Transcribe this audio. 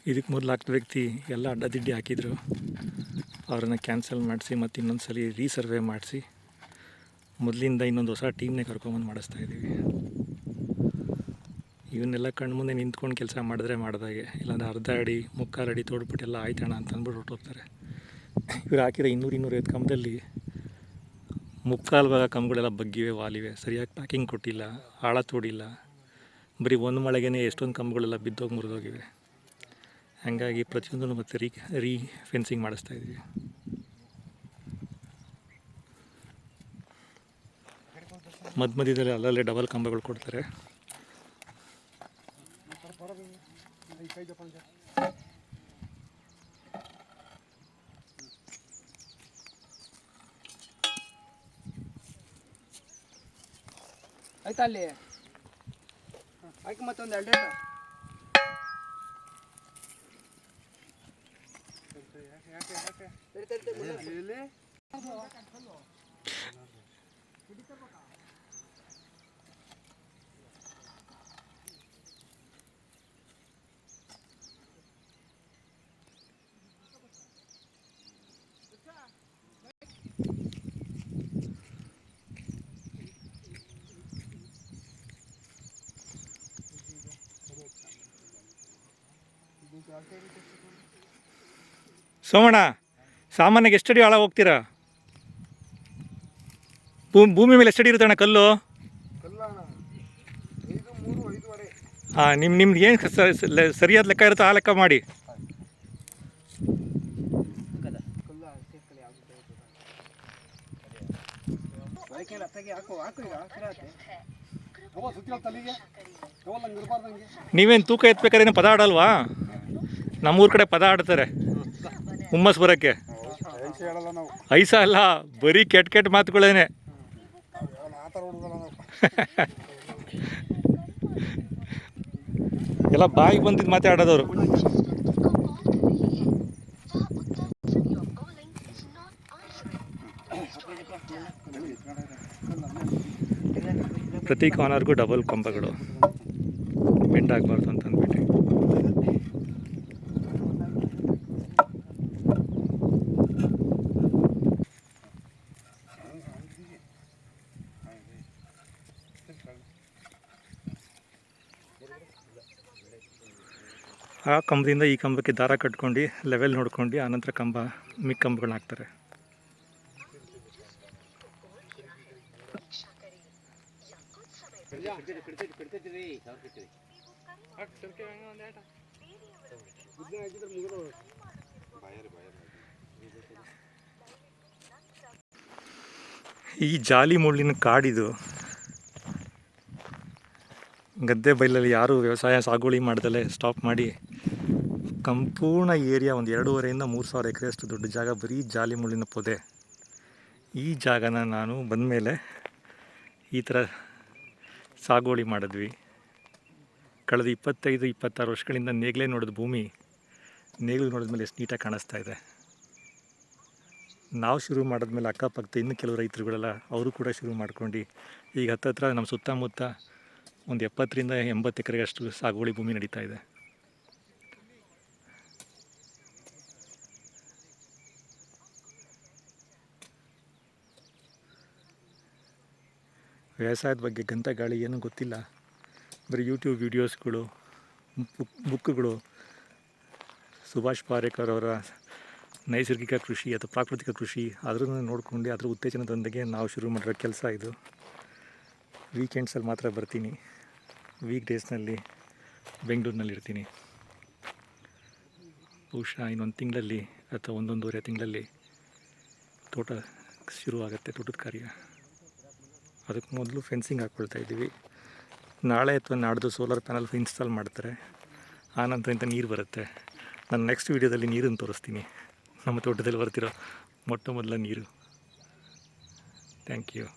ಇದಕ್ಕೆ ಮೊದಲು ಹಾಕಿದ ವ್ಯಕ್ತಿ ಎಲ್ಲ ಅಡ್ಡದಿಡ್ಡಿ ಹಾಕಿದರು. ಅವರನ್ನು ಕ್ಯಾನ್ಸಲ್ ಮಾಡಿಸಿ ಮತ್ತು ಇನ್ನೊಂದು ಸಲ ರೀಸರ್ವೆ ಮಾಡಿಸಿ ಮೊದಲಿಂದ ಇನ್ನೊಂದು ಹೊಸ ಟೀಮ್ನೇ ಕರ್ಕೊಂಬಂದು ಮಾಡಿಸ್ತಾಯಿದ್ದೀವಿ. ಇವನ್ನೆಲ್ಲ ಕಣ್ಣು ಮುಂದೆ ನಿಂತ್ಕೊಂಡು ಕೆಲಸ ಮಾಡಿದ್ರೆ ಮಾಡಿದಾಗೆ, ಇಲ್ಲಾಂದರೆ ಅರ್ಧ ಅಡಿ ಮುಕ್ಕಾಲು ಅಡಿ ತೋಡ್ಬಿಟ್ಟೆಲ್ಲ ಆಯ್ತಣ್ಣ ಅಂತ ಅಂದ್ಬಿಟ್ಟು ಹೊರಟೋಗ್ತಾರೆ. ಇವ್ರು ಹಾಕಿರೋ 200-250 ಕಂಬದಲ್ಲಿ ಮುಕ್ಕಾಲು ಭಾಗ ಕಂಬಗಳೆಲ್ಲ ಬಗ್ಗಿವೆ, ವಾಲಿವೆ, ಸರಿಯಾಗಿ ಪ್ಯಾಕಿಂಗ್ ಕೊಟ್ಟಿಲ್ಲ, ಆಳ ತೋಡಿಲ್ಲ. ಬರೀ ಒಂದು ಮಳೆಗೇ ಎಷ್ಟೊಂದು ಕಂಬಗಳೆಲ್ಲ ಬಿದ್ದೋಗಿ ಮುರಿದೋಗಿವೆ. ಹಾಗಾಗಿ ಪ್ರತಿಯೊಂದನ್ನು ಮತ್ತೆ ರೀ ಫೆನ್ಸಿಂಗ್ ಮಾಡಿಸ್ತಾಯಿದ್ವಿ. ಮಧ್ಯದಲ್ಲಿ ಅಲ್ಲಲ್ಲೇ ಡಬಲ್ ಕಂಬಗಳು ಕೊಡ್ತಾರೆ. ಆಯ್ತಾ ಅಲ್ಲಿ ಆಯ್ಕೆ ಮತ್ತೊಂದು 2 ಸೋಮಣ್ಣ, ಸಾಮಾನ್ಯಕ್ಕೆ ಎಷ್ಟಡಿ ಆಳ ಹೋಗ್ತೀರಾ? ಭೂಮಿ ಮೇಲೆ ಎಷ್ಟಡಿ ಇರುತ್ತಣ್ಣ ಕಲ್ಲು? ಹಾಂ, ನಿಮ್ದು ಏನು ಸರಿಯಾದ ಲೆಕ್ಕ ಇರುತ್ತೋ ಆ ಲೆಕ್ಕ ಮಾಡಿ. ನೀವೇನು ತೂಕ ಎತ್ಬೇಕಾದ್ರೆ ಏನು ಪದ ಆಡಲ್ವಾ? ನಮ್ಮೂರ ಕಡೆ ಪದ ಆಡ್ತಾರೆ ಹುಮ್ಮಸ್ ಬರೋಕ್ಕೆ. ಐಸ ಅಲ್ಲ, ಬರೀ ಕೆಟ್ಟ ಮಾತುಗಳೇನೆ. ಎಲ್ಲ ಬಾಯಿಗೆ ಬಂದಿದ್ದು ಮಾತಾಡೋದವರು. ಪ್ರತಿ ಕಾರ್ನರ್ಗೂ ಡಬಲ್ ಕಂಬಗಳು, ಬೆಂಡ್ ಆಗಬಾರ್ದು ಅಂತ ಅಂದ್ಬಿಟ್ಟು. ಆ ಕಂಬದಿಂದ ಈ ಕಂಬಕ್ಕೆ ದಾರ ಕಟ್ಕೊಂಡು ಲೆವೆಲ್ ನೋಡ್ಕೊಂಡು ಆನಂತರ ಕಂಬಗಳನ್ನ ಹಾಕ್ತಾರೆ. ಈ ಜಾಲಿ ಮುಳ್ಳಿನ ಕಾಡಿದು ಗದ್ದೆ ಬೈಲಲ್ಲಿ ಯಾರು ವ್ಯವಸಾಯ ಸಾಗುವಳಿ ಮಾಡ್ದಲೇ ಸ್ಟಾಪ್ ಮಾಡಿ ಸಂಪೂರ್ಣ ಏರಿಯಾ ಒಂದು 2,500-3,000 ಎಕರೆಯಷ್ಟು ದೊಡ್ಡ ಜಾಗ ಬರೀ ಜಾಲಿ ಮುಳ್ಳಿನ ಪೊದೆ. ಈ ಜಾಗನ ನಾನು ಬಂದಮೇಲೆ ಈ ಥರ ಸಾಗುವಳಿ ಮಾಡಿದ್ವಿ. ಕಳೆದ 25-26 ವರ್ಷಗಳಿಂದ ನೇಗಿಲೇ ನೋಡಿದ ಭೂಮಿ ನೇಗಿಲು ನೋಡಿದ್ಮೇಲೆ ಎಷ್ಟು ನೀಟಾಗಿ ಕಾಣಿಸ್ತಾ ಇದೆ. ನಾವು ಶುರು ಮಾಡಿದ್ಮೇಲೆ ಅಕ್ಕಪಕ್ಕ ಇನ್ನೂ ಕೆಲವು ರೈತರುಗಳೆಲ್ಲ ಅವರು ಕೂಡ ಶುರು ಮಾಡ್ಕೊಂಡು ಈಗ ಹತ್ತತ್ರ ನಮ್ಮ ಸುತ್ತಮುತ್ತ ಒಂದು 70-80 ಎಕರೆಗಷ್ಟು ಸಾಗುವಳಿ ಭೂಮಿ ನಡೀತಾ ಇದೆ. ವ್ಯವಸಾಯದ ಬಗ್ಗೆ ಗಂತ ಗಾಳಿ ಏನೂ ಗೊತ್ತಿಲ್ಲ, ಬರೀ ಯೂಟ್ಯೂಬ್ ವೀಡಿಯೋಸ್ಗಳು, ಬುಕ್ಗಳು, ಸುಭಾಷ್ ಪಾರೇಕರ್ ಅವರ ನೈಸರ್ಗಿಕ ಕೃಷಿ ಅಥವಾ ಪ್ರಾಕೃತಿಕ ಕೃಷಿ ಅದನ್ನು ನೋಡ್ಕೊಂಡು ಅದರ ಉತ್ತೇಜನದೊಂದಿಗೆ ನಾವು ಶುರು ಮಾಡಿರೋ ಕೆಲಸ ಇದು. ವೀಕೆಂಡ್ಸಲ್ಲಿ ಮಾತ್ರ ಬರ್ತೀನಿ, ವೀಕ್ ಡೇಸ್ನಲ್ಲಿ ಬೆಂಗಳೂರಿನಲ್ಲಿ ಇರ್ತೀನಿ. ಬಹುಶಃ ಇನ್ನೊಂದು ತಿಂಗಳಲ್ಲಿ ಅಥವಾ 1-1.5 ತಿಂಗಳಲ್ಲಿ ತೋಟ ಶುರುವಾಗುತ್ತೆ, ತೋಟದ ಕಾರ್ಯ. ಅದಕ್ಕೆ ಮೊದಲು ಫೆನ್ಸಿಂಗ್ ಹಾಕ್ಕೊಳ್ತಾ ಇದ್ದೀವಿ. ನಾಳೆ ಅಥವಾ ನಾಡ್ದು ಸೋಲಾರ್ ಪ್ಯಾನಲ್ ಇನ್ಸ್ಟಾಲ್ ಮಾಡ್ತಾರೆ. ಆನಂತರ ಇಂಥ ನೀರು ಬರುತ್ತೆ. ನಾನು ನೆಕ್ಸ್ಟ್ ವೀಡಿಯೋದಲ್ಲಿ ನೀರನ್ನು ತೋರಿಸ್ತೀನಿ, ನಮ್ಮ ತೋಟದಲ್ಲಿ ಬರ್ತಿರೋ ಮೊಟ್ಟ ಮೊದಲ ನೀರು. Thank you.